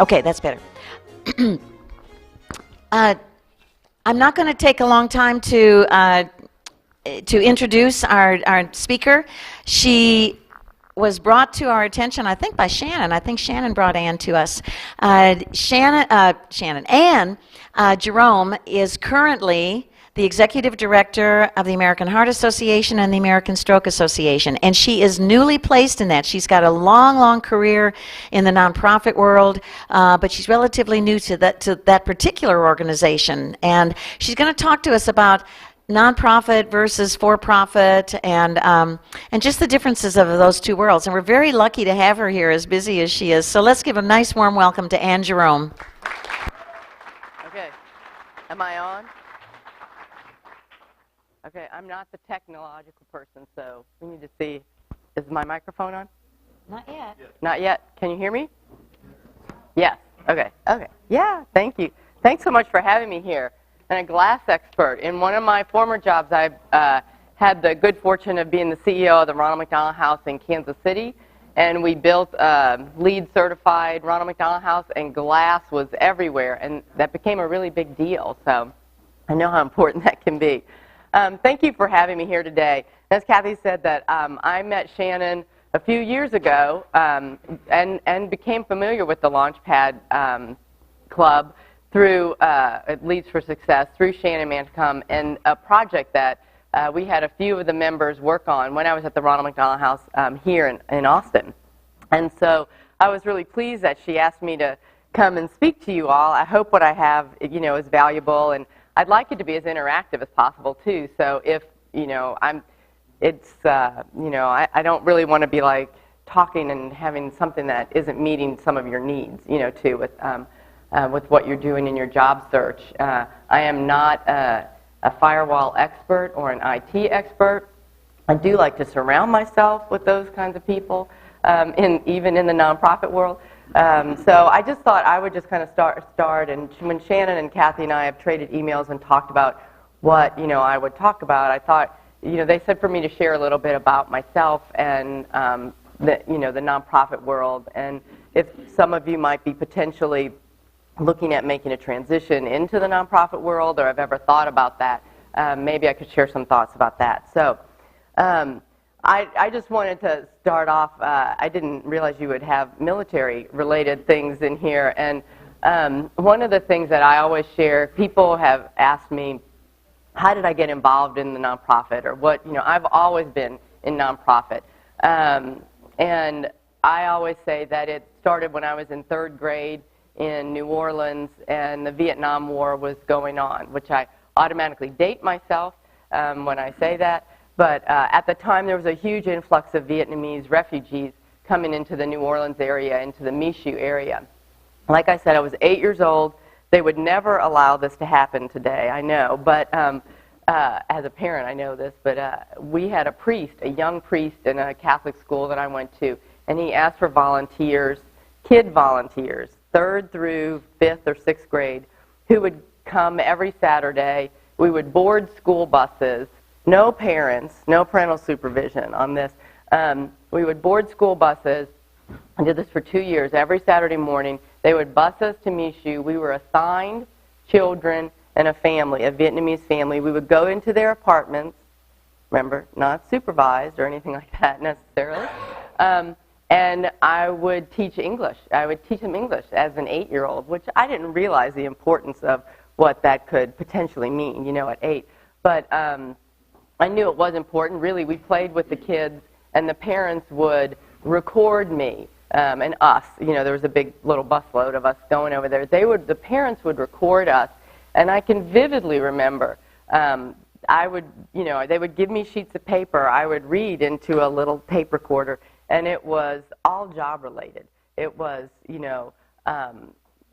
Okay, that's better. I'm not going to take a long time to introduce our speaker. She was brought to our attention, I think, by Shannon. I think Shannon brought Ann to us. Ann Jerome is currently the Executive Director of the American Heart Association and the American Stroke Association, and she is newly placed in that. She's got a long career in the nonprofit world, but she's relatively new to that particular organization, and she's going to talk to us about nonprofit versus for-profit, and just the differences of those two worlds. And we're very lucky to have her here, as busy as she is. So let's give a nice warm welcome to Ann Jerome. Okay, am I on? Okay, I'm not the technological person, so we need to see. Is my microphone on? Not yet. Not yet. Can you hear me? Yes. Okay. Okay. Yeah. Thank you. Thanks so much for having me here. And a glass expert. In one of my former jobs, I had the good fortune of being the CEO of the Ronald McDonald House in Kansas City, and we built a LEED certified Ronald McDonald House, and glass was everywhere, and that became a really big deal. So I know how important that can be. Thank you for having me here today. As Kathy said, that I met Shannon a few years ago and became familiar with the Launchpad Club through Leads for Success, through Shannon Manchcom, and a project that we had a few of the members work on when I was at the Ronald McDonald House here in Austin. And so I was really pleased that she asked me to come and speak to you all. I hope what I have, is valuable, and I'd like it to be as interactive as possible too. So if I don't really want to be like talking and having something that isn't meeting some of your needs, too, with what you're doing in your job search. I am not a firewall expert or an IT expert. I do like to surround myself with those kinds of people, even in the nonprofit world. So I just thought I would just kind of start, and when Shannon and Kathy and I have traded emails and talked about what I would talk about, I thought they said for me to share a little bit about myself and the nonprofit world, and if some of you might be potentially looking at making a transition into the nonprofit world, or have ever thought about that, maybe I could share some thoughts about that. So. I just wanted to start off, I didn't realize you would have military-related things in here, and one of the things that I always share, people have asked me, how did I get involved in the nonprofit, or what, I've always been in nonprofit, and I always say that it started when I was in 3rd grade in New Orleans, and the Vietnam War was going on, which I automatically date myself when I say that. But at the time, there was a huge influx of Vietnamese refugees coming into the New Orleans area, into the Michoud area. Like I said, I was 8 years old. They would never allow this to happen today, I know. But as a parent, I know this. But we had a priest, a young priest in a Catholic school that I went to, and he asked for volunteers, kid volunteers, 3rd through 5th or 6th grade, who would come every Saturday. We would board school buses. No parents, no parental supervision on this. We would board school buses. I did this for 2 years. Every Saturday morning, they would bus us to Michoud. We were assigned children and a family, a Vietnamese family. We would go into their apartments, remember, not supervised or anything like that necessarily, and I would teach English. I would teach them English as an 8-year-old, which I didn't realize the importance of what that could potentially mean, at 8. But I knew it was important. Really, we played with the kids, and the parents would record me and us. There was a big little busload of us going over there. The parents would record us, and I can vividly remember. They would give me sheets of paper. I would read into a little tape recorder, and it was all job related. It was,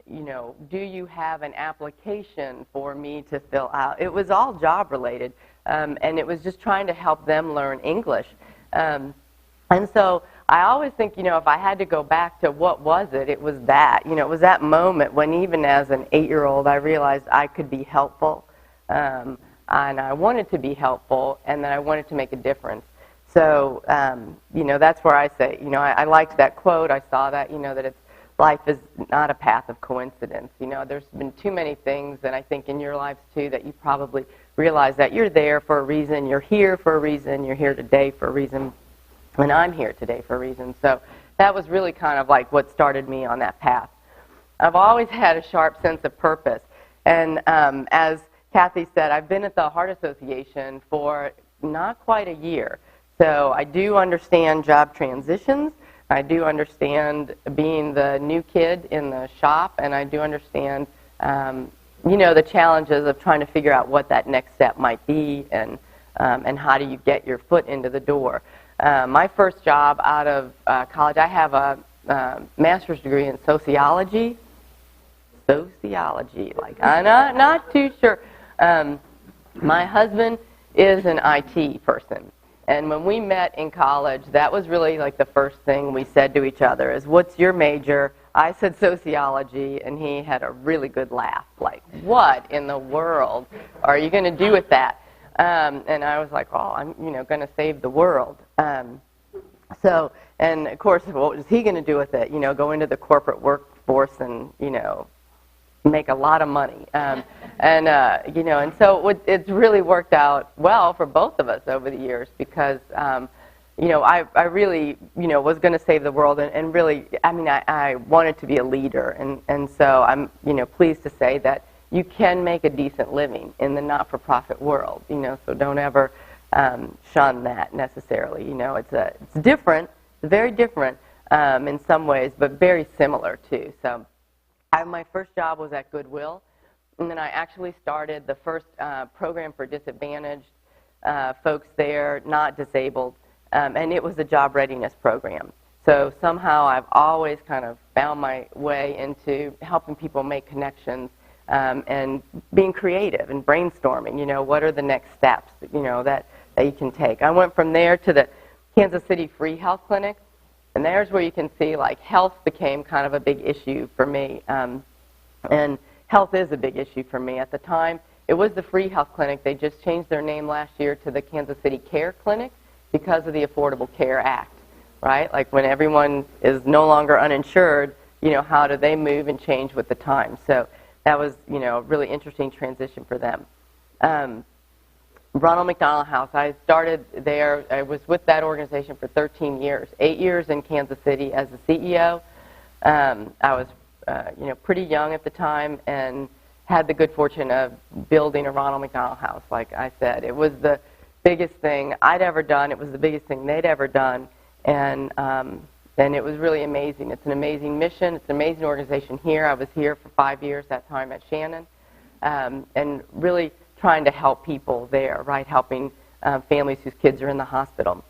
do you have an application for me to fill out? It was all job related, and it was just trying to help them learn English. And so I always think, if I had to go back to what was it, it was that. It was that moment when even as an 8-year-old I realized I could be helpful, and I wanted to be helpful, and that I wanted to make a difference. So, that's where I say, I liked that quote. I saw that, that life is not a path of coincidence. There's been too many things, and I think in your lives too, that you probably realize that you're there for a reason, you're here for a reason, you're here today for a reason, and I'm here today for a reason. So that was really kind of like what started me on that path. I've always had a sharp sense of purpose, and as Kathy said, I've been at the Heart Association for not quite a year. So I do understand job transitions. I do understand being the new kid in the shop, and I do understand, the challenges of trying to figure out what that next step might be, and how do you get your foot into the door. My first job out of college, I have a master's degree in sociology. Like I'm not too sure. My husband is an IT person. And when we met in college, that was really like the first thing we said to each other is, what's your major? I said sociology, and he had a really good laugh. Like, what in the world are you going to do with that? And I was like, oh, I'm going to save the world. And of course, what was he going to do with it? Go into the corporate workforce and, make a lot of money. And so it's really worked out well for both of us over the years because, I really, was going to save the world and really, I wanted to be a leader. And so I'm, pleased to say that you can make a decent living in the not-for-profit world, so don't ever shun that necessarily. It's different, very different in some ways, but very similar too. So my first job was at Goodwill, and then I actually started the first program for disadvantaged folks there, not disabled, and it was a job readiness program. So somehow I've always kind of found my way into helping people make connections and being creative and brainstorming, what are the next steps, that you can take. I went from there to the Kansas City Free Health Clinic, and there's where you can see, like, health became kind of a big issue for me. And health is a big issue for me. At the time, it was the Free Health Clinic. They just changed their name last year to the Kansas City Care Clinic because of the Affordable Care Act, right? Like, when everyone is no longer uninsured, how do they move and change with the times? So that was, a really interesting transition for them. Ronald McDonald House, I started there. I was with that organization for 13 years, 8 years in Kansas City as the CEO. I was, pretty young at the time and had the good fortune of building a Ronald McDonald House. Like I said, it was the biggest thing I'd ever done. It was the biggest thing they'd ever done, and it was really amazing. It's an amazing mission. It's an amazing organization here. I was here for 5 years that time at Shannon, and really trying to help people there, right, helping families whose kids are in the hospital.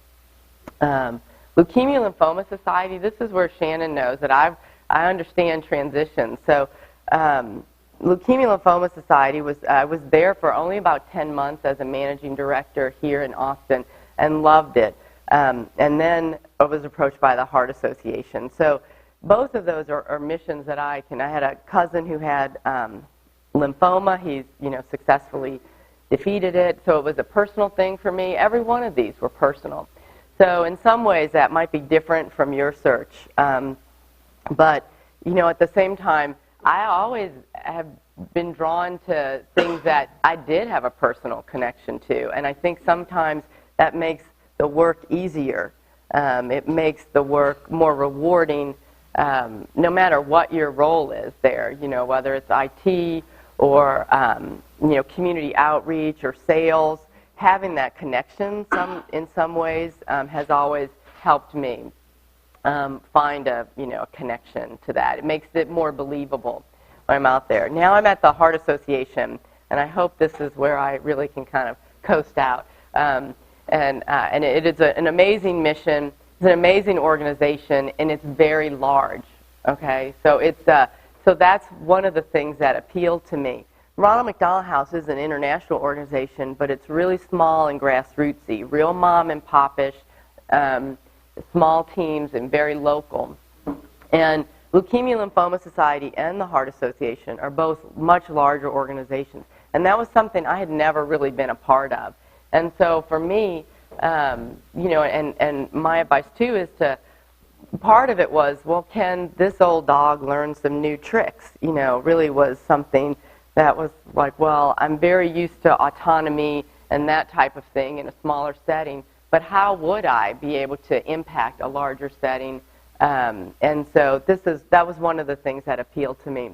Leukemia Lymphoma Society, this is where Shannon knows that I understand transitions. So Leukemia Lymphoma Society, I was there for only about 10 months as a managing director here in Austin and loved it. And then I was approached by the Heart Association. So both of those are missions that I had a cousin who had lymphoma. He's, successfully defeated it. So it was a personal thing for me. Every one of these were personal. So in some ways that might be different from your search. But, at the same time, I always have been drawn to things that I did have a personal connection to. And I think sometimes that makes the work easier. It makes the work more rewarding, no matter what your role is there, whether it's IT or community outreach or sales. Having that connection in some ways has always helped me find a connection to that. It makes it more believable when I'm out there. Now I'm at the Heart Association, and I hope this is where I really can kind of coast out. And it is an amazing mission. It's an amazing organization, and it's very large. Okay, so it's So that's one of the things that appealed to me. Ronald McDonald House is an international organization, but it's really small and grassrootsy, real mom and popish, small teams and very local. And Leukemia Lymphoma Society and the Heart Association are both much larger organizations. And that was something I had never really been a part of. And so for me, you know, and my advice too is to, part of it was, well, can this old dog learn some new tricks? You know, really was something that was like, well, I'm very used to autonomy and that type of thing in a smaller setting, but how would I be able to impact a larger setting? And so that was one of the things that appealed to me.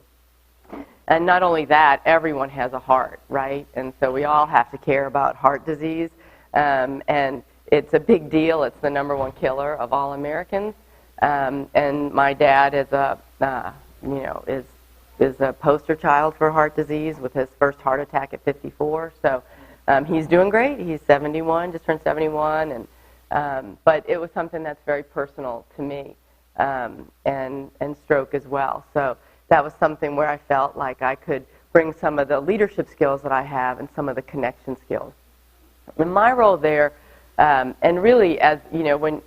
And not only that, everyone has a heart, right? And so we all have to care about heart disease. And it's a big deal. It's the #1 killer of all Americans. And my dad is is a poster child for heart disease with his first heart attack at 54. So he's doing great. He's 71, just turned 71. But it was something that's very personal to me, and stroke as well. So that was something where I felt like I could bring some of the leadership skills that I have and some of the connection skills. In my role there, and really, as you know,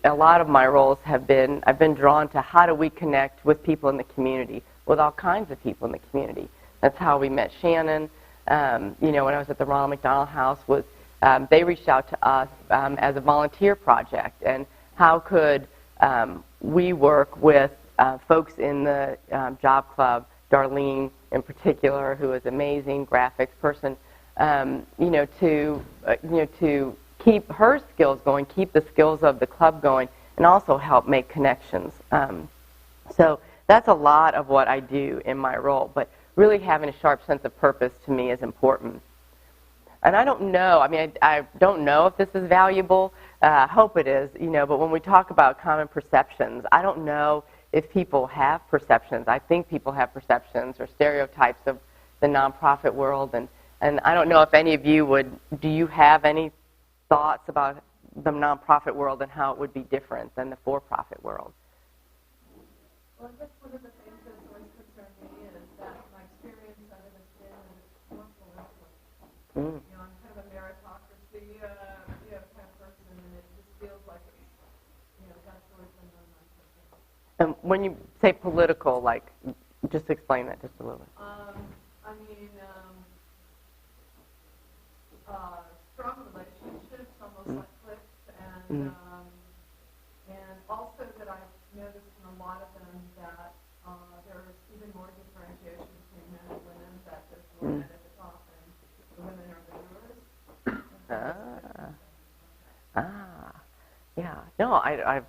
a lot of my roles have been, I've been drawn to how do we connect with people in the community, with all kinds of people in the community. That's how we met Shannon. You know, when I was at the Ronald McDonald House, they reached out to us as a volunteer project, and how could we work with folks in the job club, Darlene in particular, who is an amazing graphics person, you know, to keep her skills going, keep the skills of the club going, and also help make connections. So that's a lot of what I do in my role, but really having a sharp sense of purpose to me is important. And I don't know, I mean, I don't know if this is valuable. I hope it is, you know, but when we talk about common perceptions, I don't know if people have perceptions. I think people have perceptions or stereotypes of the nonprofit world, and I don't know if any of you do you have any thoughts about the nonprofit world and how it would be different than the for-profit world? Well, I guess one of the things that's always concerned me is that my experience of it has been that it's more political. You know, I'm kind of a meritocracy, kind of person, and it just feels like it's, you know, that's always been one of my concerns. And when you say political, like, just explain that just a little bit. I mean, strong relationships, almost like cliques, and also that I've noticed in a lot of them that there's even more differentiation between men and women, that there's more men at the top and the women are the doers. Yeah. No, I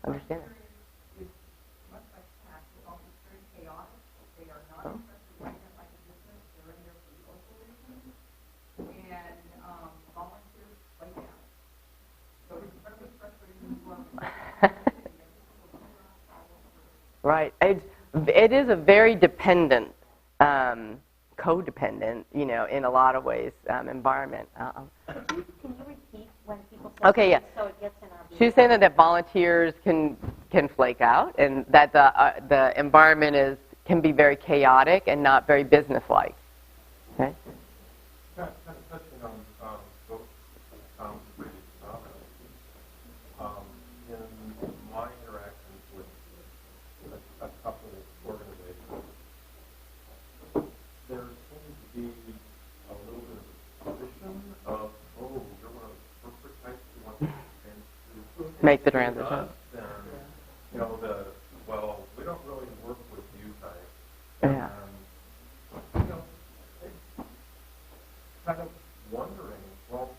understand that. It's much like tax. It's also very chaotic. They are not interested in running it like a business. They're in there for social reasons. And volunteers play down. So it's incredibly frustrating as well. Right. It is a very dependent, codependent, you know, in a lot of ways, environment. Can you repeat when people say Okay, yeah. so it gets in our She's saying that volunteers can flake out, and that the environment can be very chaotic and not very businesslike. Okay. Kind of touching on both Tom's previous comments. In my interactions with a couple of organizations, there seems to be a little bit of suspicion of, oh, you're one of the corporate types who want to Make the transition. Then, you know, well, we don't really work with you type. Yeah. You know, kind of wondering, well,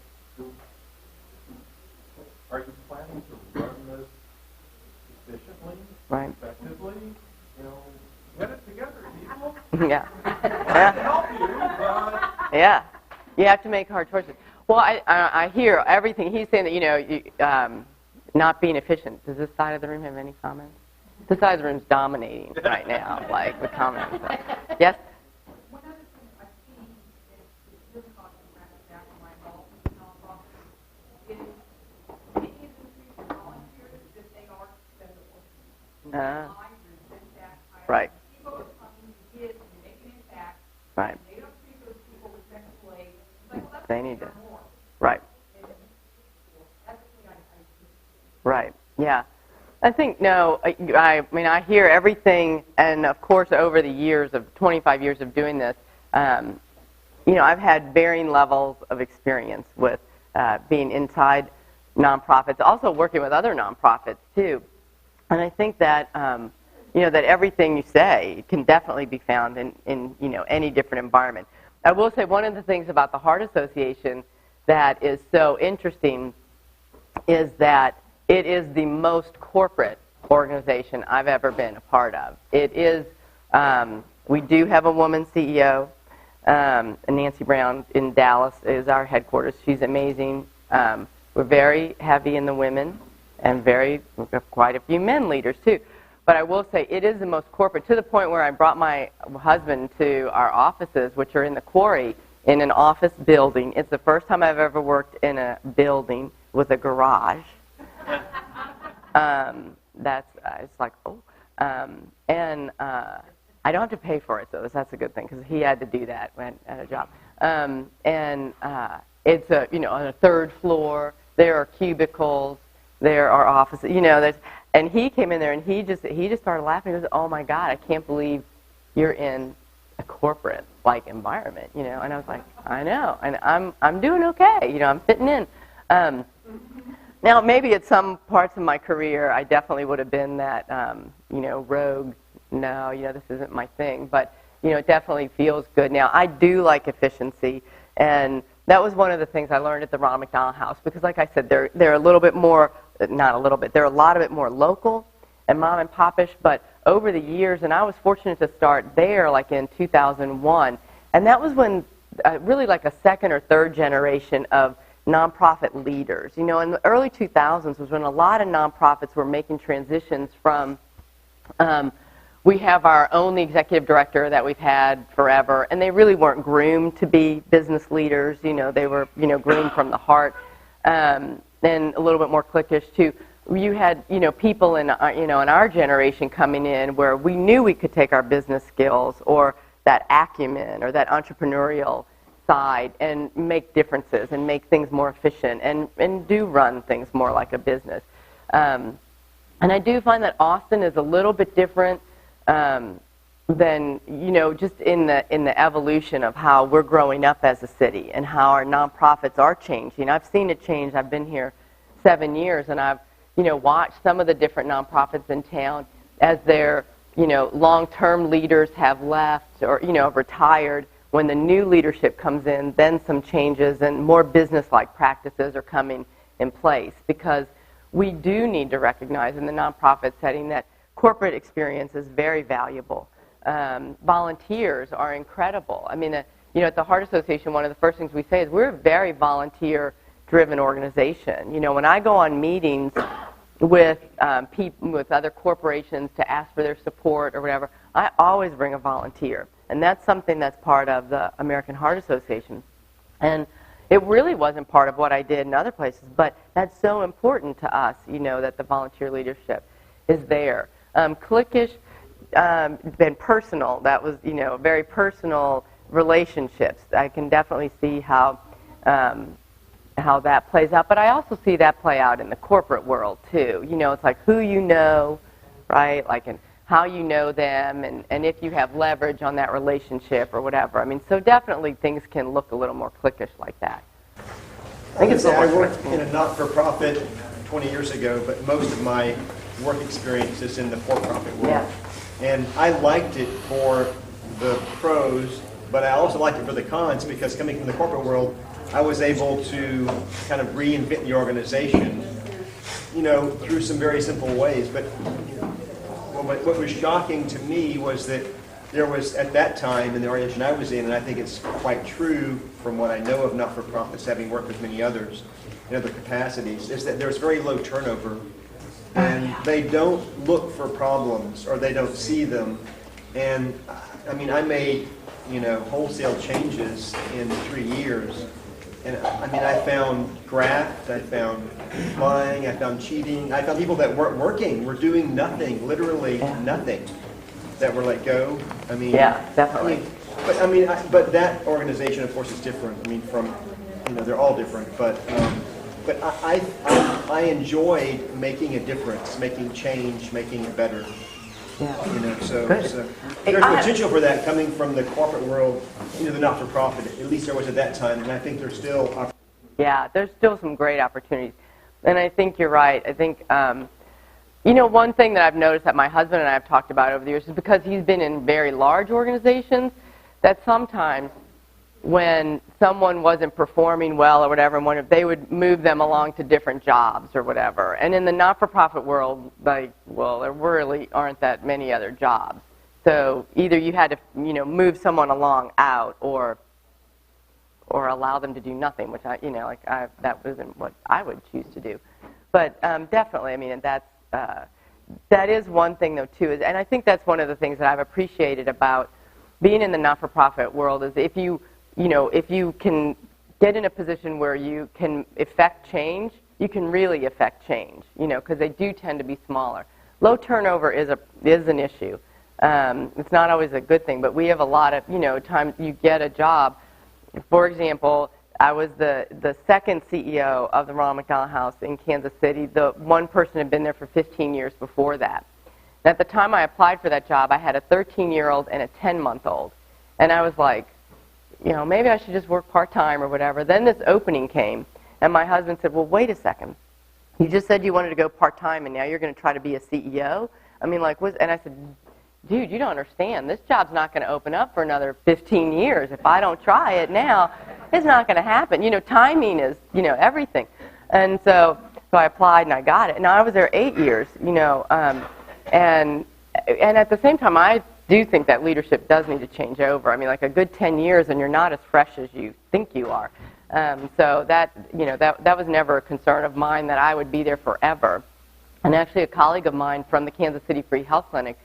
are you planning to run this efficiently, Right. effectively? You know, get it together, people. Yeah. I can help you, but Yeah. You have to make hard choices. Well, I hear everything. He's saying that, you know, not being efficient. Does this side of the room have any comments? This side of the room's dominating right now, like, with comments. Yes? One other thing I see is really causing back in my involvement in nonprofits is many of the people volunteers that they are dependable. I resent that. I Right. People are coming to give and make an impact. Right. They don't treat those people respectfully. It's like, well, that's They need to. more. Right. Ethically, Right. Yeah. I think, no, I mean, I hear everything, and of course, over the years of 25 years of doing this, you know, I've had varying levels of experience with being inside nonprofits, also working with other nonprofits, too. And I think that, you know, that everything you say can definitely be found in, you know, any different environment. I will say one of the things about the Heart Association that is so interesting is that it is the most corporate organization I've ever been a part of. It is, we do have a woman CEO, and Nancy Brown in Dallas is our headquarters. She's amazing. We're very heavy in the women, and we've got quite a few men leaders too. But I will say it is the most corporate, to the point where I brought my husband to our offices, which are in the Quarry, in an office building. It's the first time I've ever worked in a building with a garage. It's like, oh. And I don't have to pay for it, though. That's a good thing, because he had to do that at a job. It's you know, on a third floor. There are cubicles. There are offices. You know, and he came in there and he just started laughing. He goes, "Oh my God, I can't believe you're in a corporate like environment." You know, and I was like, "I know, and I'm doing okay. You know, I'm fitting in." Now, maybe at some parts of my career, I definitely would have been that, you know, rogue. No, you know, this isn't my thing. But, you know, it definitely feels good. Now, I do like efficiency, and that was one of the things I learned at the Ronald McDonald House, because, like I said, they're a little bit more, not a little bit, they're a lot of it more local and mom and popish. But over the years, and I was fortunate to start there, like in 2001, and that was when really like a second or third generation of nonprofit leaders. You know, in the early 2000s was when a lot of nonprofits were making transitions from, we have our only executive director that we've had forever, and they really weren't groomed to be business leaders. You know, they were, you know, groomed from the heart, and a little bit more cliquish too. You had, you know, people in, you know, in our generation coming in where we knew we could take our business skills or that acumen or that entrepreneurial side and make differences and make things more efficient and do run things more like a business. And I do find that Austin is a little bit different than, you know, just in the evolution of how we're growing up as a city and how our nonprofits are changing. I've seen it change. I've been here 7 years, and I've, you know, watched some of the different nonprofits in town as their, you know, long-term leaders have left or, you know, retired. When the new leadership comes in, then some changes and more business-like practices are coming in place, because we do need to recognize in the nonprofit setting that corporate experience is very valuable. Volunteers are incredible. I mean, you know, at the Heart Association, one of the first things we say is we're a very volunteer-driven organization. You know, when I go on meetings with people, with other corporations to ask for their support or whatever, I always bring a volunteer. And that's something that's part of the American Heart Association. And it really wasn't part of what I did in other places, but that's so important to us, you know, that the volunteer leadership is there. Cliquish, been personal. That was, you know, very personal relationships. I can definitely see how that plays out, but I also see that play out in the corporate world too. You know, it's like who you know, right? Like, and how you know them, and if you have leverage on that relationship or whatever. I mean, so definitely things can look a little more cliquish like that. I worked in a not-for-profit 20 years ago, but most of my work experience is in the for-profit world. Yeah. And I liked it for the pros, but I also liked it for the cons, because coming from the corporate world, I was able to kind of reinvent the organization, you know, through some very simple ways. But what was shocking to me was that there was, at that time, in the organization I was in, and I think it's quite true from what I know of not-for-profits, having worked with many others in other capacities, is that there's very low turnover, and they don't look for problems, or they don't see them. And I mean, I made, you know, wholesale changes in 3 years. And I mean, I found graft, I found lying, I found cheating, I found people that weren't working, were doing nothing, literally nothing. that were let go. I mean, Yeah, definitely. But that organization, of course, is different. I mean, from, they're all different. But I enjoy making a difference, making change, making it better. Yeah. So Good. there's potential for that coming from the corporate world into the not-for-profit. At least there was at that time, and I think there's still. Yeah, there's still some great opportunities, and I think you're right. I think. One thing that I've noticed that my husband and I have talked about over the years is because he's been in very large organizations, that sometimes when someone wasn't performing well or whatever, they would move them along to different jobs or whatever. And in the not-for-profit world, there really aren't that many other jobs. So either you had to, move someone along out or allow them to do nothing, which that wasn't what I would choose to do. But definitely, I mean, that is one thing, though, too. And I think that's one of the things that I've appreciated about being in the not-for-profit world is if you can get in a position where you can effect change, you can really effect change, because they do tend to be smaller. Low turnover is an issue. It's not always a good thing, but we have a lot of, times you get a job. For example, I was the second CEO of the Ronald McDonald House in Kansas City. The one person had been there for 15 years before that. And at the time I applied for that job, I had a 13-year-old and a 10-month-old. And I was like, maybe I should just work part-time or whatever. Then this opening came, and my husband said, well, wait a second. You just said you wanted to go part-time, and now you're going to try to be a CEO? I mean, and I said, dude, you don't understand. This job's not going to open up for another 15 years. If I don't try it now, it's not going to happen. Timing is, everything. And so I applied, and I got it. Now, I was there 8 years, and at the same time, I do think that leadership does need to change over. I mean, like a good 10 years, and you're not as fresh as you think you are. So that was never a concern of mine that I would be there forever. And actually, a colleague of mine from the Kansas City Free Health Clinic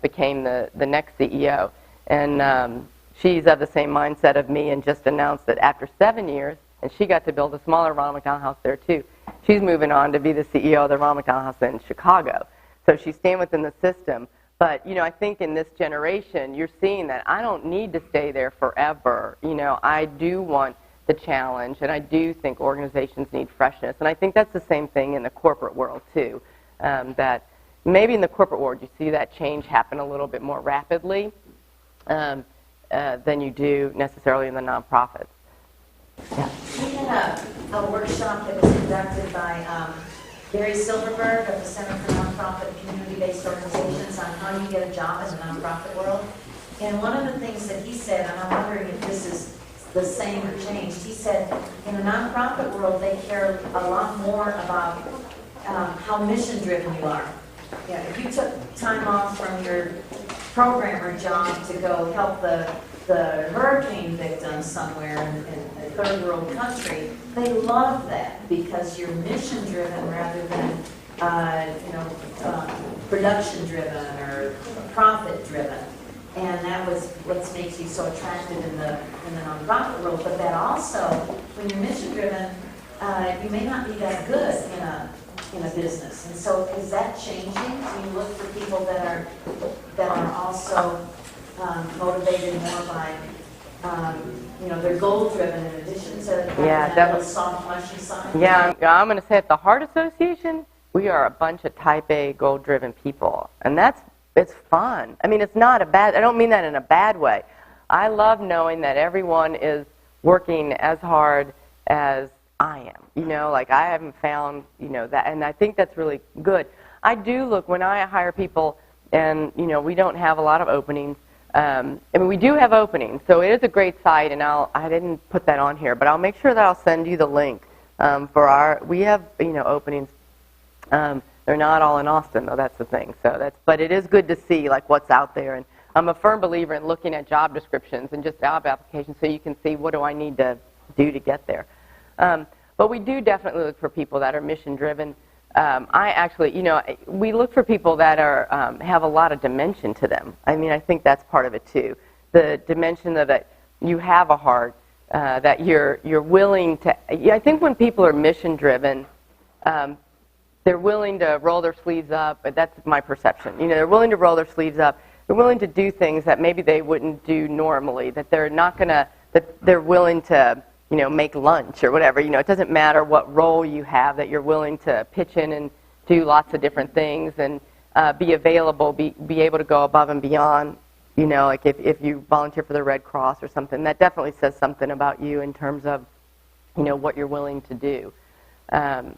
became the next CEO. And she's of the same mindset of me and just announced that after 7 years, and she got to build a smaller Ronald McDonald House there too, she's moving on to be the CEO of the Ronald McDonald House in Chicago. So she's staying within the system. But, I think in this generation, you're seeing that I don't need to stay there forever. I do want the challenge, and I do think organizations need freshness. And I think that's the same thing in the corporate world, too, that maybe in the corporate world you see that change happen a little bit more rapidly than you do necessarily in the nonprofits. Yeah. We had a workshop that was conducted by Barry Silverberg of the Center for Nonprofit and Community-Based Organizations on how you get a job in the nonprofit world. And one of the things that he said, and I'm wondering if this is the same or changed, he said in the nonprofit world they care a lot more about how mission-driven you are. Yeah, if you took time off from your programmer job to go help the hurricane victims somewhere in a third world country, they love that because you're mission driven rather than production driven or profit driven. And that was what makes you so attractive in the nonprofit world. But that also, when you're mission driven, you may not be that good in a business. And so is that changing? Do you look for people that are also motivated more by, they're goal-driven in addition to that soft, mushy side? Yeah, I'm going to say at the Heart Association, we are a bunch of type A goal-driven people. And it's fun. I mean, it's not I don't mean that in a bad way. I love knowing that everyone is working as hard as I am. I haven't found, that, and I think that's really good. I do look, when I hire people, and, we don't have a lot of openings. We do have openings, so it is a great site, and I didn't put that on here, but I'll make sure that I'll send you the link we have, openings. They're not all in Austin, though, that's the thing. But it is good to see, what's out there, and I'm a firm believer in looking at job descriptions and just job applications so you can see what do I need to do to get there. But we do definitely look for people that are mission-driven. We look for people that have a lot of dimension to them. I think that's part of it too. The dimension of that you have a heart, that you're willing to. I think when people are mission-driven, they're willing to roll their sleeves up. That's my perception. They're willing to roll their sleeves up. they're willing to do things that maybe they wouldn't do normally, that they're not going to, that they're willing to, make lunch or whatever. It doesn't matter what role you have, that you're willing to pitch in and do lots of different things and be available, be able to go above and beyond. Like if you volunteer for the Red Cross or something, that definitely says something about you in terms of, what you're willing to do. And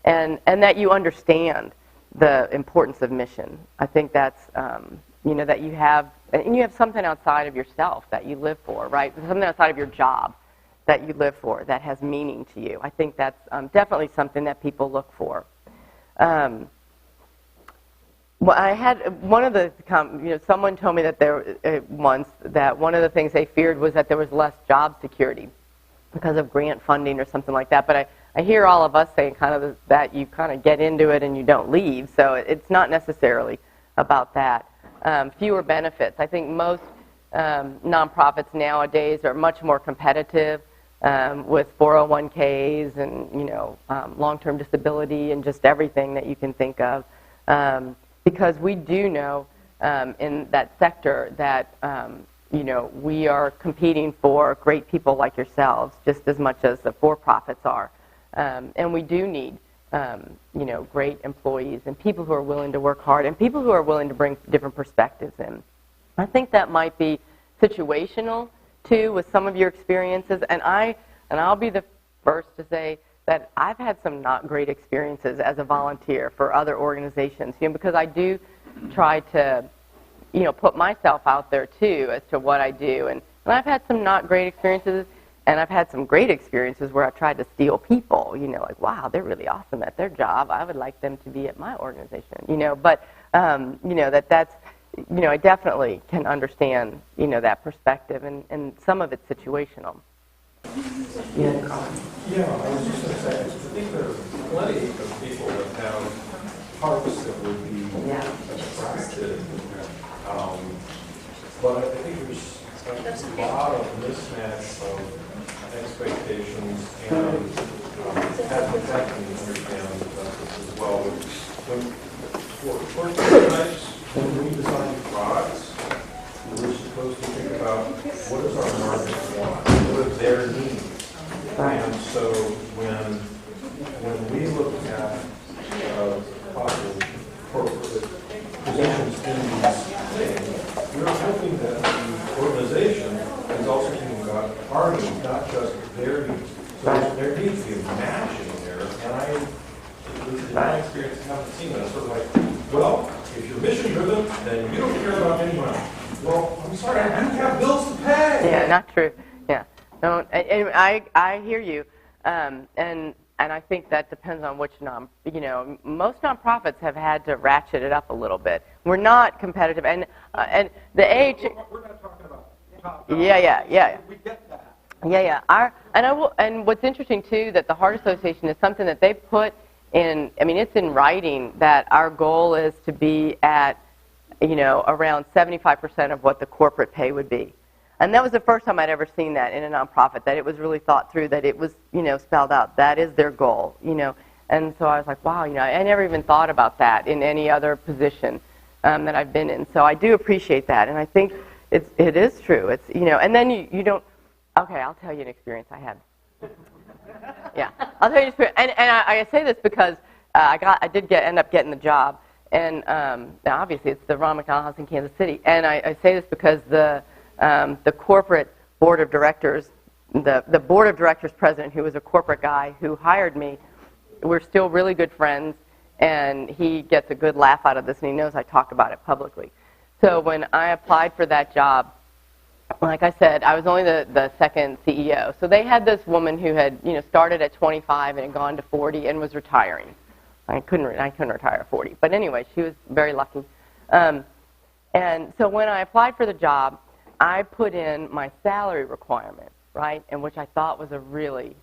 that you understand the importance of mission. I think that's, that you have something outside of yourself that you live for, right? Something outside of your job that you live for that has meaning to you. I think that's definitely something that people look for. Well, I had one of the, someone told me that once that one of the things they feared was that there was less job security because of grant funding or something like that. But I hear all of us saying kind of that you kind of get into it and you don't leave. So it's not necessarily about that. Fewer benefits. I think most nonprofits nowadays are much more competitive with 401ks and long-term disability and just everything that you can think of. Because we do know in that sector that we are competing for great people like yourselves just as much as the for-profits are. And we do need great employees and people who are willing to work hard and people who are willing to bring different perspectives in. I think that might be situational too with some of your experiences, and I'll be the first to say that I've had some not great experiences as a volunteer for other organizations, because I do try to, put myself out there too as to what I do, and I've had some not great experiences, and I've had some great experiences where I've tried to steal people, like, wow, they're really awesome at their job, I would like them to be at my organization, but, that's, I definitely can understand, that perspective, and some of it's situational. Yeah, I was just going to say, I think there are plenty of people that have hearts that would be attracted. But I think there's a lot of mismatch of expectations, and that can understand this as well. For types, when we design products, we're supposed to think about what does our market want, what are their needs. And so when we look at possible corporate positions in these things, we're hoping that the organization is also thinking about our needs, not just their needs. So there needs to be a matching there. And in my experience, I haven't seen that. It's sort of like, well, if you're mission driven, then you don't care about any money. Well, I'm sorry, I do have bills to pay. Yeah, not true. Yeah, no, and I hear you, and I think that depends on which most nonprofits have had to ratchet it up a little bit. We're not competitive, and the age. We're not talking about top. Yeah. We get that. Yeah. And what's interesting too, that the Heart Association is something that they put in. I mean, it's in writing that our goal is to be at, around 75% of what the corporate pay would be. And that was the first time I'd ever seen that in a nonprofit, that it was really thought through, that it was, spelled out. That is their goal, And so I was like, wow, I never even thought about that in any other position that I've been in. So I do appreciate that. And I think it is true. It's, and then you don't, okay, I'll tell you an experience I had. Yeah, I'll tell you an experience. And I say this because I did end up getting the job. And now obviously it's the Ron McDonald House in Kansas City. And I say this because the corporate board of directors, the board of directors president, who was a corporate guy who hired me, we're still really good friends, and he gets a good laugh out of this, and he knows I talk about it publicly. So when I applied for that job, like I said, I was only the second CEO. So they had this woman who had started at 25 and had gone to 40 and was retiring. I couldn't retire at 40, but anyway, she was very lucky. And so when I applied for the job, I put in my salary requirement, right, and which I thought was a really,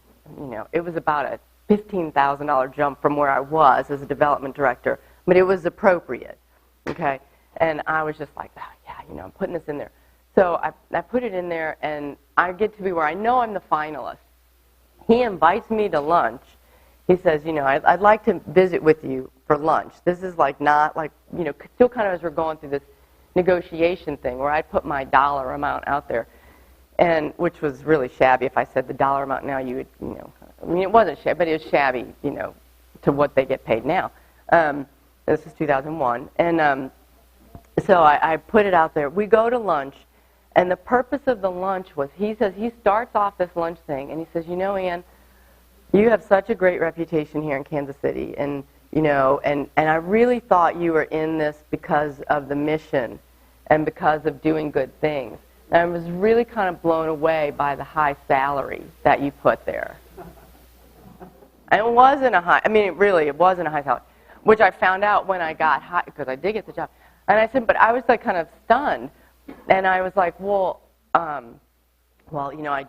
it was about a $15,000 jump from where I was as a development director, but it was appropriate, okay? And I was just like, oh, yeah, I'm putting this in there. So I put it in there, and I get to be where I know I'm the finalist. He invites me to lunch. He says, I'd like to visit with you for lunch. This is like not like, still kind of as we're going through this. negotiation thing where I'd put my dollar amount out there, and which was really shabby. If I said the dollar amount now, you would, I mean, it wasn't shabby, but it was shabby, to what they get paid now. This is 2001, and so I put it out there. We go to lunch, and the purpose of the lunch was, he starts off this lunch thing, and he says, Ann, you have such a great reputation here in Kansas City, and and I really thought you were in this because of the mission and because of doing good things. And I was really kind of blown away by the high salary that you put there. And it wasn't a high, it wasn't a high salary, which I found out when I got hired, because I did get the job. And I said, but I was like kind of stunned. And I was like, well, I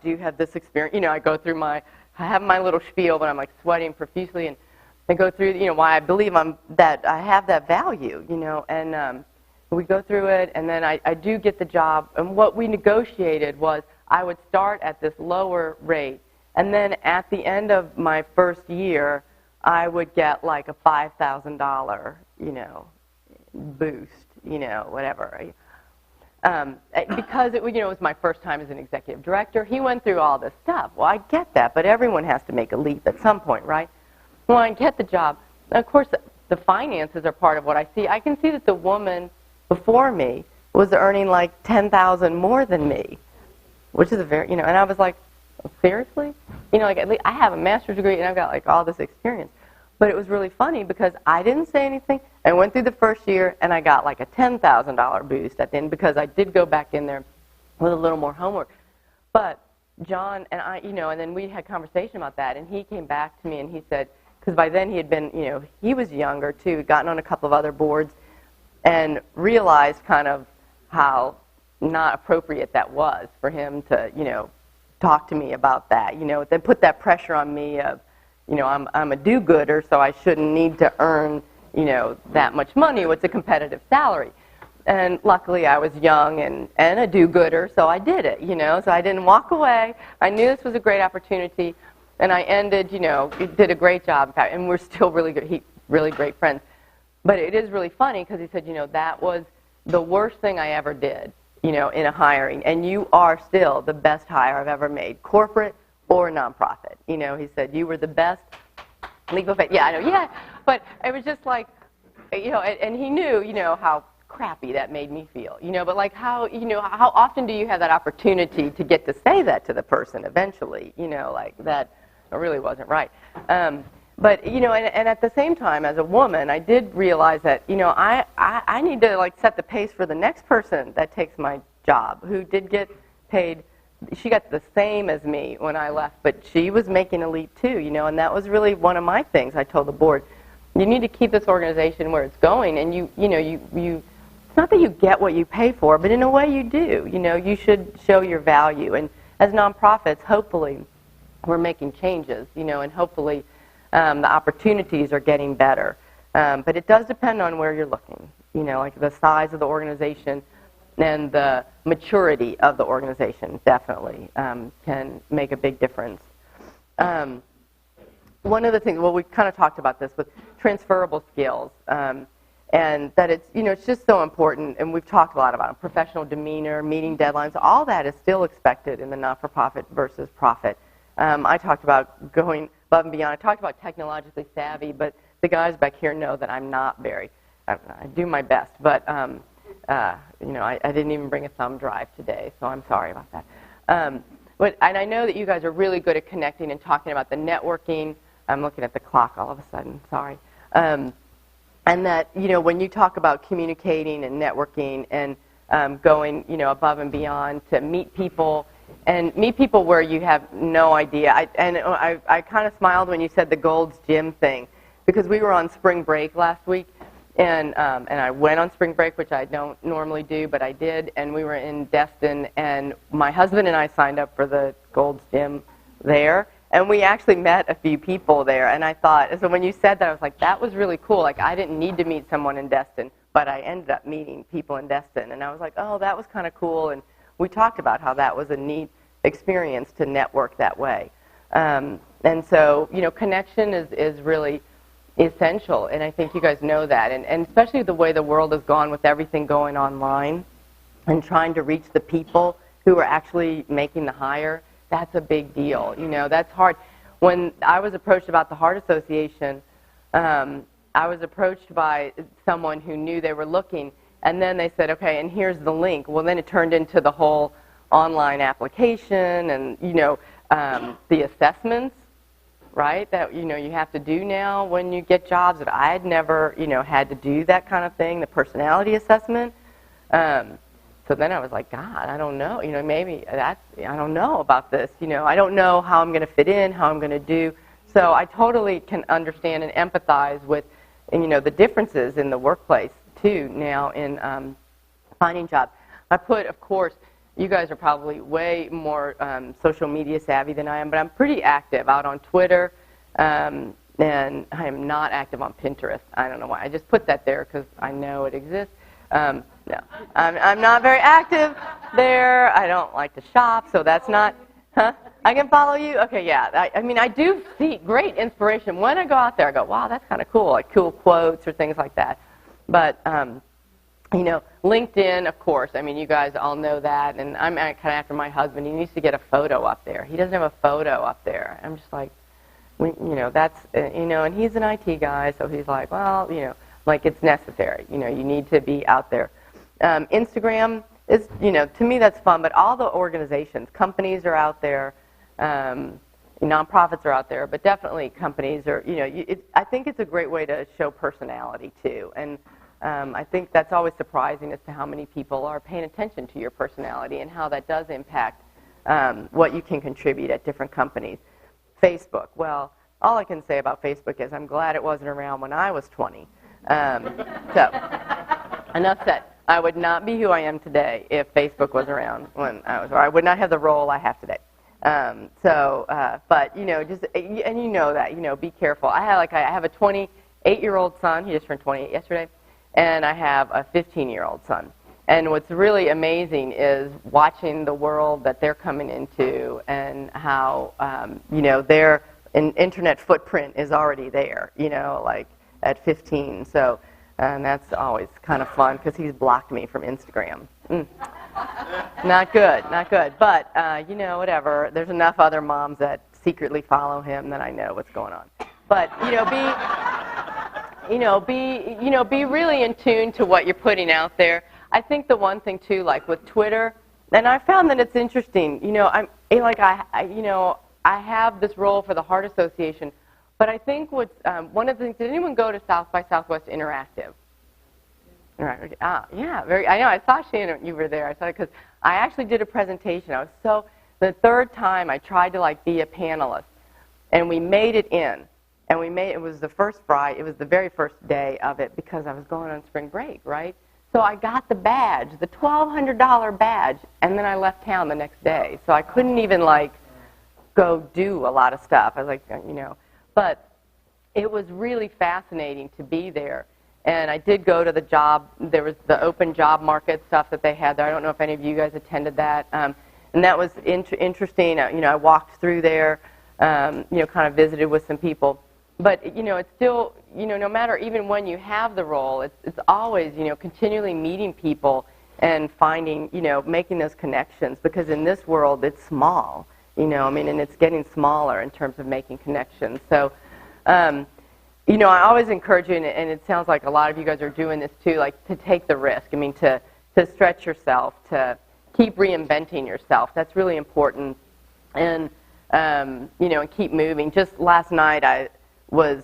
do have this experience. I go through I have my little spiel, but I'm like sweating profusely, and I go through, why I believe that I have that value, and we go through it, and then I do get the job. And what we negotiated was I would start at this lower rate, and then at the end of my first year, I would get like a $5,000, boost, whatever. Because it was my first time as an executive director. He went through all this stuff. Well, I get that, but everyone has to make a leap at some point, right? Well, I get the job. Of course, the finances are part of what I see. I can see that the woman before me was earning like $10,000 more than me, which is a very, and I was like, seriously? Like at least I have a master's degree and I've got like all this experience. But it was really funny because I didn't say anything. I went through the first year and I got like a $10,000 boost at the end because I did go back in there with a little more homework. But John and I, and then we had conversation about that, and he came back to me and he said, because by then he had been, he was younger too, gotten on a couple of other boards, and realized kind of how not appropriate that was for him to, talk to me about that, then put that pressure on me of, I'm a do-gooder, so I shouldn't need to earn, that much money. It's a competitive salary. And luckily I was young and a do-gooder, so I did it, so I didn't walk away. I knew this was a great opportunity. And I ended, did a great job, and we're still really good, really great friends. But it is really funny because he said, that was the worst thing I ever did, in a hiring, and you are still the best hire I've ever made, corporate or nonprofit. He said you were the best legal. Yeah, I know. Yeah, but it was just like, and he knew, how crappy that made me feel, but like how often do you have that opportunity to get to say that to the person eventually, like that. It really wasn't right. But, and at the same time, as a woman, I did realize that, I need to, like, set the pace for the next person that takes my job, who did get paid. She got the same as me when I left, but she was making a leap, too, and that was really one of my things I told the board. You need to keep this organization where it's going, and you it's not that you get what you pay for, but in a way you do. You should show your value. And as nonprofits, hopefully, we're making changes, and hopefully the opportunities are getting better. But it does depend on where you're looking, like the size of the organization and the maturity of the organization definitely can make a big difference. One of the things, we kind of talked about this with transferable skills, and that it's just so important, and we've talked a lot about it, professional demeanor, meeting deadlines, all that is still expected in the not-for-profit versus profit. I talked about going above and beyond. I talked about technologically savvy, but the guys back here know that I'm not very. I do my best, but I didn't even bring a thumb drive today, so I'm sorry about that. And I know that you guys are really good at connecting and talking about the networking. I'm looking at the clock all of a sudden. Sorry. And that when you talk about communicating and networking and going above and beyond to meet people. And meet people where you have no idea. I kind of smiled when you said the Gold's Gym thing, because we were on spring break last week, and I went on spring break, which I don't normally do, but I did, and we were in Destin, and my husband and I signed up for the Gold's Gym there, and we actually met a few people there, and I thought, so when you said that, I was like, that was really cool. Like, I didn't need to meet someone in Destin, but I ended up meeting people in Destin, and I was like, oh, that was kind of cool, and we talked about how that was a neat experience to network that way. And so, connection is really essential, and I think you guys know that, and especially the way the world has gone with everything going online and trying to reach the people who are actually making the hire. That's a big deal. You know, that's hard. When I was approached about the Heart Association, I was approached by someone who knew they were looking, and then they said, okay, and here's the link. Well, then it turned into the whole online application and, you know, the assessments, right, that, you know, you have to do now when you get jobs that I had never, you know, had to do that kind of thing, the personality assessment. So then I was like, God, I don't know, you know, maybe that's, I don't know about this, you know, I don't know how I'm going to fit in, how I'm going to do. So I totally can understand and empathize with, you know, the differences in the workplace, too, now in finding jobs. I put, of course, you guys are probably way more social media savvy than I am, but I'm pretty active out on Twitter, and I am not active on Pinterest. I don't know why. I just put that there because I know it exists. No, I'm not very active there. I don't like to shop, so that's not, huh? I can follow you? Okay, yeah. I mean, I do see great inspiration. When I go out there, I go, wow, that's kind of cool, like cool quotes or things like that. But, you know, LinkedIn, of course. I mean, you guys all know that. And I'm kind of after my husband. He needs to get a photo up there. He doesn't have a photo up there. I'm just like, you know, that's, you know, and he's an IT guy, so he's like, well, you know, like it's necessary. You know, you need to be out there. Instagram is, you know, to me that's fun, but all the organizations, companies are out there, nonprofits are out there, but definitely companies are, you know, I think it's a great way to show personality too. And I think that's always surprising as to how many people are paying attention to your personality and how that does impact what you can contribute at different companies. Facebook, well, all I can say about Facebook is I'm glad it wasn't around when I was 20. So, enough said. I would not be who I am today if Facebook was around when I was, or I would not have the role I have today. But, you know, just, and you know that, you know, be careful. I have a 28-year-old son. He just turned 28 yesterday. And I have a 15-year-old son. And what's really amazing is watching the world that they're coming into and how, you know, their internet footprint is already there, you know, like at 15. So, and that's always kind of fun because he's blocked me from Instagram. Not good, not good. But, you know, whatever. There's enough other moms that secretly follow him that I know what's going on. But, you know, be really in tune to what you're putting out there. I think the one thing too, like with Twitter, and I found that it's interesting. You know, you know, I have this role for the Heart Association, but I think what's one of the things. Did anyone go to South by Southwest Interactive? Right. Yeah. I know. I saw Shannon. You were there. I saw it because I actually did a presentation. I was the third time I tried to like be a panelist, and we made it in. And it was the first Friday, it was the very first day of it because I was going on spring break, right? So I got the badge, the $1,200 badge, and then I left town the next day. So I couldn't even like go do a lot of stuff. I was like, you know, but it was really fascinating to be there. And I did go to the job, there was the open job market stuff that they had there. I don't know if any of you guys attended that. And that was interesting. You know, I walked through there, you know, kind of visited with some people. But, you know, it's still, you know, no matter even when you have the role, it's always, you know, continually meeting people and finding, you know, making those connections. Because in this world, it's small, you know, I mean, and it's getting smaller in terms of making connections. So, you know, I always encourage you, and it sounds like a lot of you guys are doing this too, like to take the risk. I mean, to stretch yourself, to keep reinventing yourself. That's really important. And, you know, and keep moving. Just last night, I was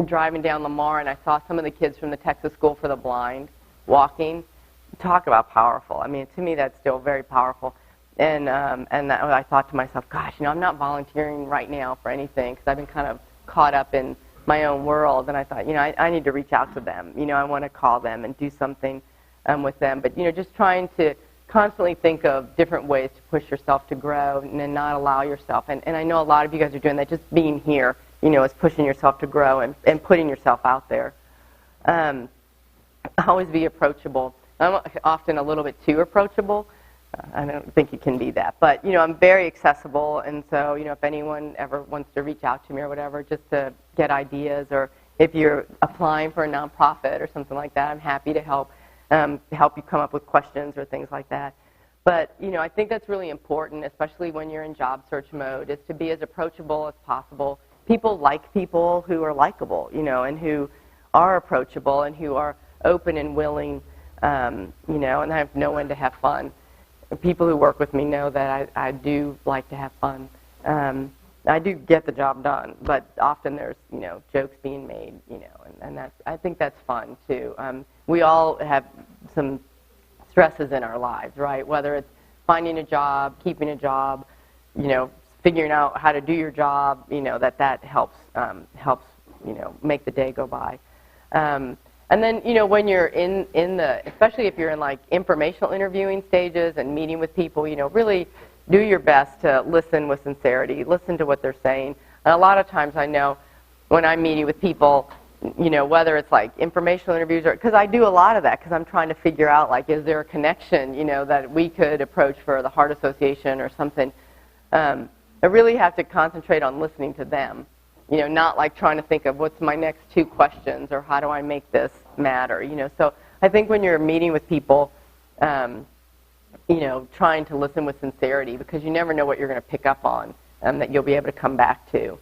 driving down Lamar, and I saw some of the kids from the Texas School for the Blind walking. Talk about powerful. I mean, to me, that's still very powerful. And I thought to myself, gosh, you know, I'm not volunteering right now for anything because I've been kind of caught up in my own world. And I thought, you know, I need to reach out to them. You know, I want to call them and do something with them. But, you know, just trying to constantly think of different ways to push yourself to grow and then not allow yourself. And I know a lot of you guys are doing that, just being here, you know, is pushing yourself to grow and putting yourself out there. Always be approachable. I'm often a little bit too approachable. I don't think you can be that. But, you know, I'm very accessible, and so, you know, if anyone ever wants to reach out to me or whatever, just to get ideas, or if you're applying for a nonprofit or something like that, I'm happy to help you come up with questions or things like that. But, I think that's really important, especially when you're in job search mode, is to be as approachable as possible. People like people who are likable, and who are approachable and who are open and willing, and have know when to have fun. People who work with me know that I do like to have fun. I do get the job done, but often there's, jokes being made, and I think that's fun too. We all have some stresses in our lives, right? Whether it's finding a job, keeping a job, figuring out how to do your job, that helps make the day go by. And then, when you're in the, especially if you're in like informational interviewing stages and meeting with people, really do your best to listen with sincerity, listen to what they're saying. And a lot of times I know when I'm meeting with people, whether it's like informational interviews or, because I do a lot of that because I'm trying to figure out like, is there a connection, that we could approach for the Heart Association or something. I really have to concentrate on listening to them. Not like trying to think of what's my next 2 questions or how do I make this matter, So I think when you're meeting with people, trying to listen with sincerity because you never know what you're going to pick up on that you'll be able to come back to.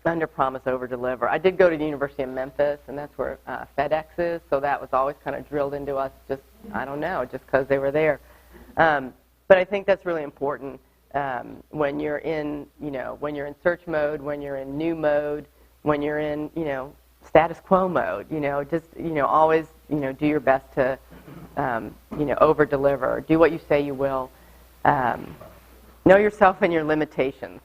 Under promise, over deliver. I did go to the University of Memphis, and that's where FedEx is, so that was always kind of drilled into us just because they were there. But I think that's really important. When you're in, when you're in search mode, when you're in new mode, when you're in, status quo mode, always, do your best to, over deliver. Do what you say you will. Know yourself and your limitations.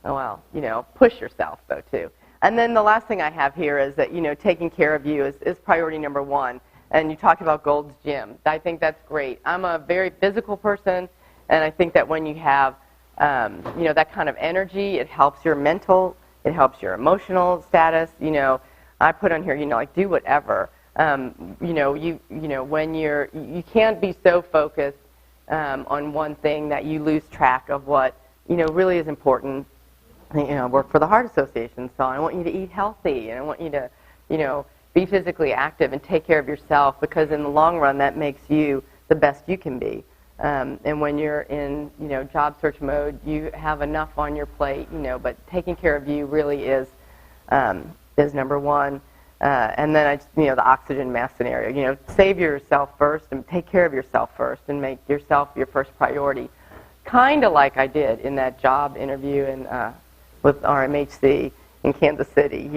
Oh, well, push yourself though too. And then the last thing I have here is that, taking care of you is priority number 1. And you talked about Gold's Gym. I think that's great. I'm a very physical person. And I think that when you have, that kind of energy, it helps your mental, it helps your emotional status. I put on here, like do whatever. When you can't be so focused on one thing that you lose track of what, really is important. I work for the Heart Association, so I want you to eat healthy, and I want you to, be physically active and take care of yourself because in the long run, that makes you the best you can be. And when you're in, job search mode, you have enough on your plate, but taking care of you really is number 1. And then the oxygen mask scenario, save yourself first and take care of yourself first and make yourself your first priority. Kind of like I did in that job interview with RMHC in Kansas City,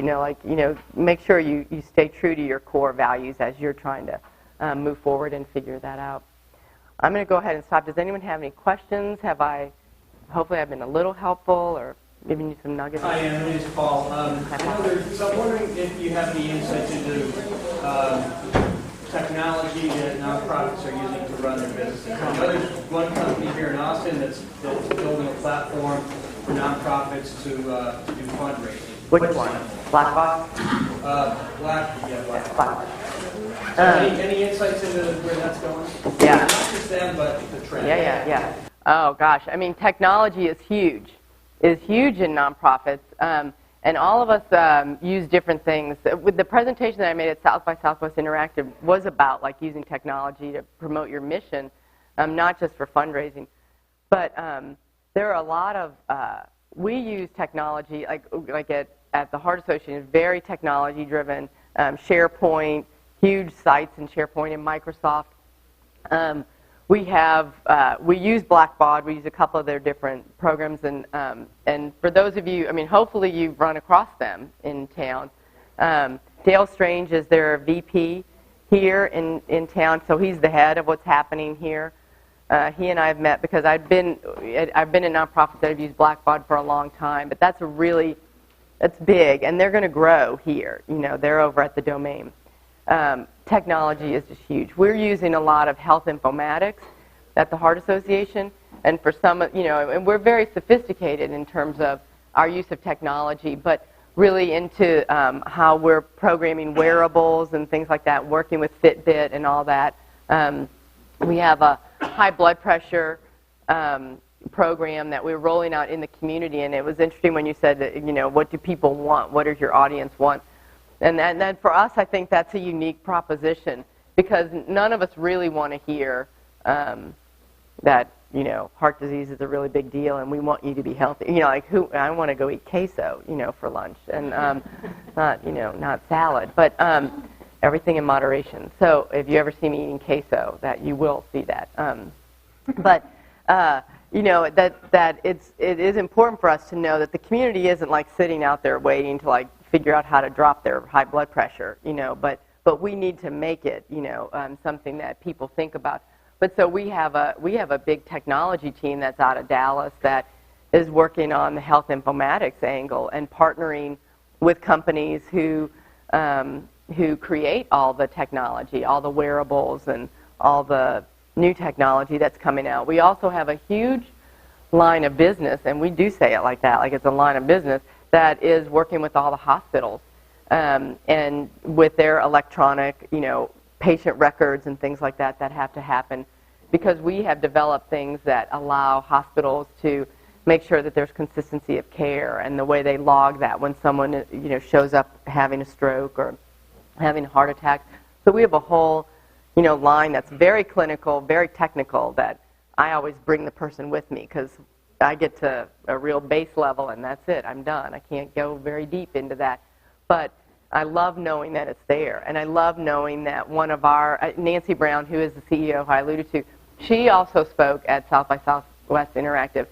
make sure you stay true to your core values as you're trying to move forward and figure that out. I'm going to go ahead and stop. Does anyone have any questions? Hopefully I've been a little helpful or giving you some nuggets? Hi, my name is Paul. So I'm wondering if you have any insights into technology that nonprofits are using to run their businesses. I know there's one company here in Austin that's building a platform for nonprofits to do fundraising. Which one? Black Box? Black Box. Any insights into where that's going? Yeah. Not just them, but the trend. Yeah. Oh, gosh. I mean, technology is huge. It is huge in nonprofits. And all of us use different things. With the presentation that I made at South by Southwest Interactive was about like using technology to promote your mission, not just for fundraising. But there are a lot of, we use technology, like at the Heart Association, very technology-driven, SharePoint, huge sites in SharePoint and Microsoft. We use Blackbaud. We use a couple of their different programs, and for those of you, hopefully you've run across them in town. Dale Strange is their VP here in town, so he's the head of what's happening here. He and I have met because I've been in nonprofits that have used Blackbaud for a long time, but that's big, and they're going to grow here. They're over at the Domain. Technology is just huge. We're using a lot of health informatics at the Heart Association, and for some, and we're very sophisticated in terms of our use of technology, but really into how we're programming wearables and things like that, working with Fitbit and all that. We have a high blood pressure program that we were rolling out in the community, and it was interesting when you said that, what do people want? What does your audience want? And then for us, I think that's a unique proposition, because none of us really want to hear that, heart disease is a really big deal and we want you to be healthy. I want to go eat queso, for lunch, and not salad, but everything in moderation. So if you ever see me eating queso, that you will see that. But that it is important for us to know that the community isn't like sitting out there waiting to figure out how to drop their high blood pressure, but we need to make it, something that people think about. But so we have a big technology team that's out of Dallas that is working on the health informatics angle and partnering with companies who create all the technology, all the wearables, and all the new technology that's coming out. We also have a huge line of business, and we do say it like that, like it's a line of business, that is working with all the hospitals and with their electronic, patient records and things like that have to happen, because we have developed things that allow hospitals to make sure that there's consistency of care, and the way they log that when someone shows up having a stroke or having a heart attack. So we have a whole line that's very clinical, very technical, that I always bring the person with me, because I get to a real base level and that's it. I'm done. I can't go very deep into that. But I love knowing that it's there, and I love knowing that one of our, Nancy Brown, who is the CEO who I alluded to, she also spoke at South by Southwest Interactive,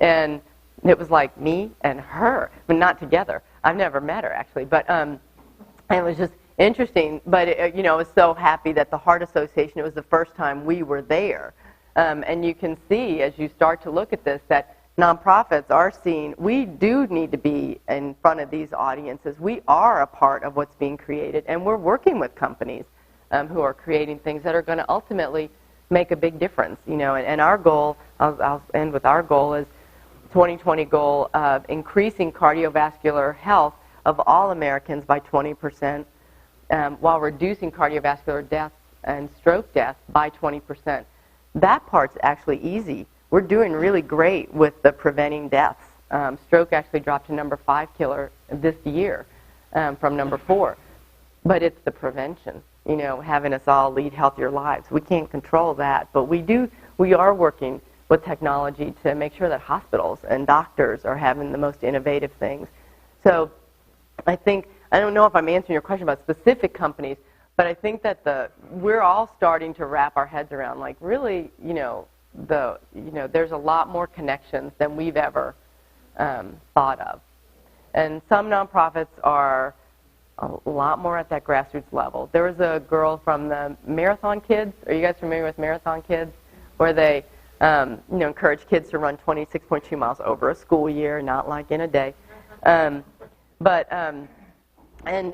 and it was like me and her, but not together. I've never met her, actually, but it was just interesting. But I was so happy that the Heart Association, it was the first time we were there, and you can see as you start to look at this that nonprofits are seeing we do need to be in front of these audiences. We are a part of what's being created, and we're working with companies who are creating things that are going to ultimately make a big difference. And our goal, I'll end with our goal, is 2020 goal of increasing cardiovascular health of all Americans by 20%, while reducing cardiovascular deaths and stroke deaths by 20%. That part's actually easy. We're doing really great with the preventing deaths. Stroke actually dropped to number 5 killer this year from number 4. But it's the prevention, having us all lead healthier lives. We can't control that, but we are working with technology to make sure that hospitals and doctors are having the most innovative things. So I don't know if I'm answering your question about specific companies, but I think that we're all starting to wrap our heads around, like, really, there's a lot more connections than we've ever thought of. And some nonprofits are a lot more at that grassroots level. There was a girl from the Marathon Kids. Are you guys familiar with Marathon Kids? Where they encourage kids to run 26.2 miles over a school year, not like in a day. And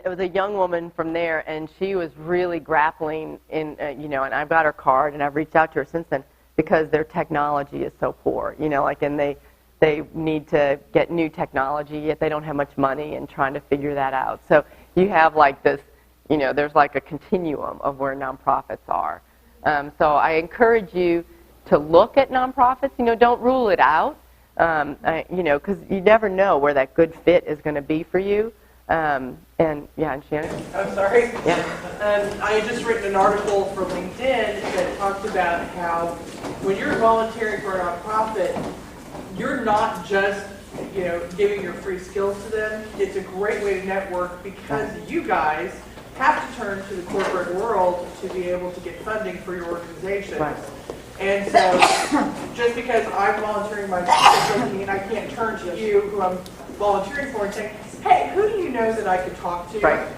it was a young woman from there, and she was really grappling and I've got her card, and I've reached out to her since then, because their technology is so poor, and they need to get new technology, yet they don't have much money, and trying to figure that out. So you have like this, there's like a continuum of where nonprofits are. So I encourage you to look at nonprofits. Don't rule it out, because you never know where that good fit is going to be for you. And Shannon? I'm sorry. Yeah. I had just written an article for LinkedIn that talked about how when you're volunteering for a nonprofit, you're not just giving your free skills to them. It's a great way to network, because you guys have to turn to the corporate world to be able to get funding for your organization. Right. And so just because I'm volunteering my facility and I can't turn to you, who I'm volunteering for, and say, hey, who do you know that I could talk to? Right.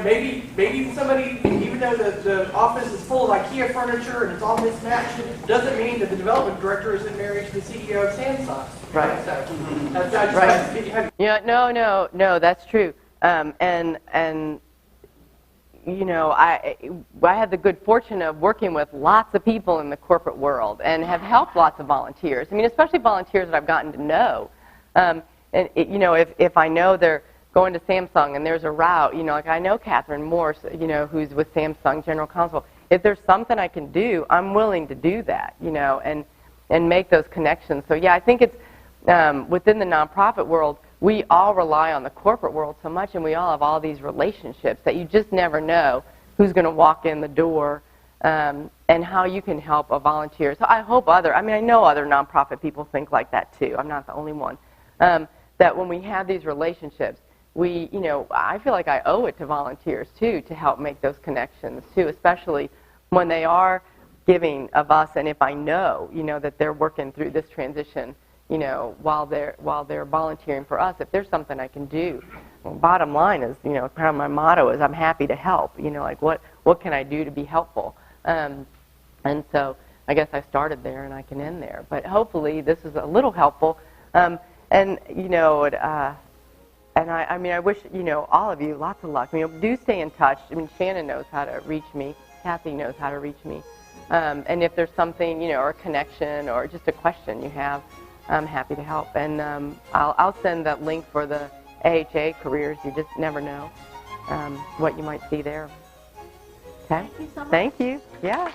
Maybe somebody, even though the office is full of IKEA furniture and it's all mismatched, doesn't mean that the development director isn't married to the CEO of Samsung. Right. So, right. Yeah. No. That's true. I had the good fortune of working with lots of people in the corporate world, and have helped lots of volunteers. Especially volunteers that I've gotten to know. If I know they're going to Samsung and there's a route, like I know Catherine Morse, who's with Samsung General Counsel. If there's something I can do, I'm willing to do that, and and make those connections. So yeah, I think it's within the nonprofit world, we all rely on the corporate world so much, and we all have all these relationships that you just never know who's going to walk in the door and how you can help a volunteer. So I hope I know other nonprofit people think like that too. I'm not the only one. That when we have these relationships, I feel like I owe it to volunteers too to help make those connections too, especially when they are giving of us, and if I know, that they're working through this transition, while they're volunteering for us, if there's something I can do. Well, bottom line is, kind of my motto is I'm happy to help. Like what can I do to be helpful? And so I guess I started there and I can end there. But hopefully this is a little helpful. And I wish, all of you lots of luck. Do stay in touch. Shannon knows how to reach me. Kathy knows how to reach me. And if there's something, or a connection or just a question you have, I'm happy to help. And I'll send that link for the AHA careers. You just never know what you might see there. Okay? Thank you so much. Thank you. Yeah.